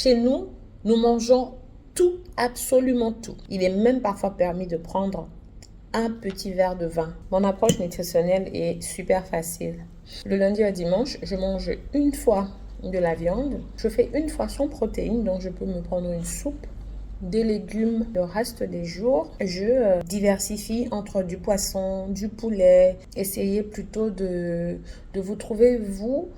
Chez nous, nous mangeons tout, absolument tout. Il est même parfois permis de prendre un petit verre de vin. Mon approche nutritionnelle est super facile. Le lundi à dimanche, je mange une fois de la viande. Je fais une fois sans protéines, donc je peux me prendre une soupe, des légumes le reste des jours. Je diversifie entre du poisson, du poulet. Essayez plutôt de vous trouver, vous,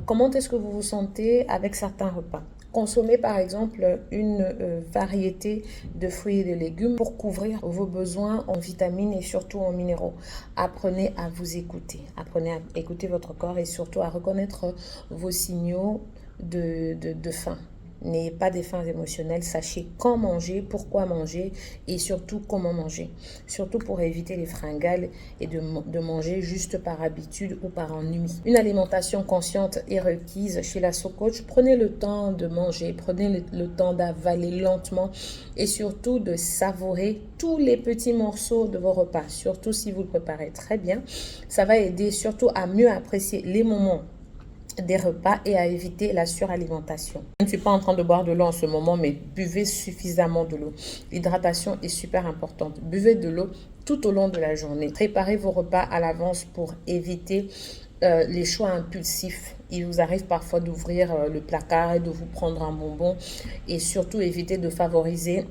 comment est-ce que vous vous sentez avec certains repas. Consommez par exemple une variété de fruits et de légumes pour couvrir vos besoins en vitamines et surtout en minéraux. Apprenez à vous écouter. Apprenez à écouter votre corps et surtout à reconnaître vos signaux de faim. N'ayez pas des fins émotionnelles, sachez quand manger, pourquoi manger et surtout comment manger. Surtout pour éviter les fringales et de manger juste par habitude ou par ennui. Une alimentation consciente est requise chez la SoCoach. Prenez le temps de manger, prenez le temps d'avaler lentement et surtout de savourer tous les petits morceaux de vos repas. Surtout si vous le préparez très bien, ça va aider surtout à mieux apprécier les moments des repas et à éviter la suralimentation. Je ne suis pas en train de boire de l'eau en ce moment, mais buvez suffisamment de l'eau. L'hydratation est super importante. Buvez de l'eau tout au long de la journée. Préparez vos repas à l'avance pour éviter les choix impulsifs. Il vous arrive parfois d'ouvrir le placard et de vous prendre un bonbon et surtout éviter de favoriser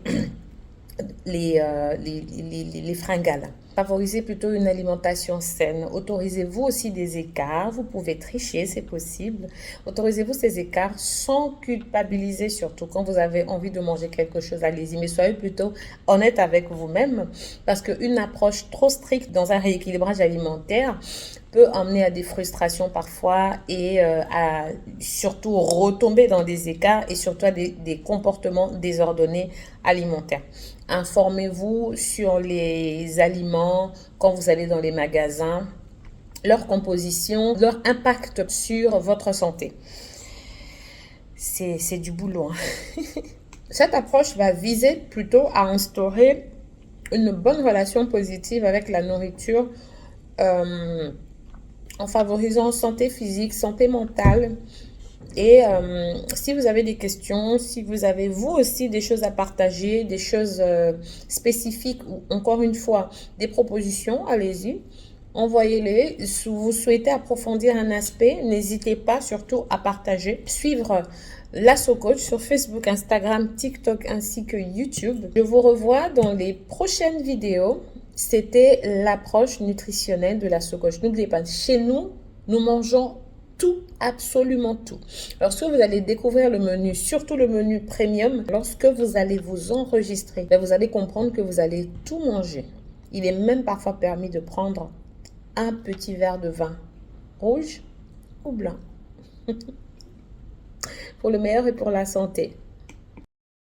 les fringales. Favorisez plutôt une alimentation saine. Autorisez-vous aussi des écarts. Vous pouvez tricher, c'est possible. Autorisez-vous ces écarts sans culpabiliser, surtout quand vous avez envie de manger quelque chose, allez-y. Mais soyez plutôt honnête avec vous-même parce qu'une approche trop stricte dans un rééquilibrage alimentaire peut emmener à des frustrations parfois et à surtout retomber dans des écarts et surtout à des comportements désordonnés alimentaires. Informez-vous sur les aliments quand vous allez dans les magasins, leur composition, leur impact sur votre santé. C'est du boulot. Cette approche va viser plutôt à instaurer une bonne relation positive avec la nourriture en favorisant santé physique, santé mentale. Et si vous avez des questions, si vous avez vous aussi des choses à partager, des choses spécifiques ou encore une fois des propositions, allez-y, envoyez-les. Si vous souhaitez approfondir un aspect, n'hésitez pas surtout à partager, suivre la SoCoach sur Facebook, Instagram, TikTok ainsi que YouTube. Je vous revois dans les prochaines vidéos. C'était l'approche nutritionnelle de la SoCoach. N'oubliez pas, chez nous, nous mangeons tout, absolument tout. Lorsque vous allez découvrir le menu, surtout le menu premium, lorsque vous allez vous enregistrer, vous allez comprendre que vous allez tout manger. Il est même parfois permis de prendre un petit verre de vin, rouge ou blanc, pour le meilleur et pour la santé.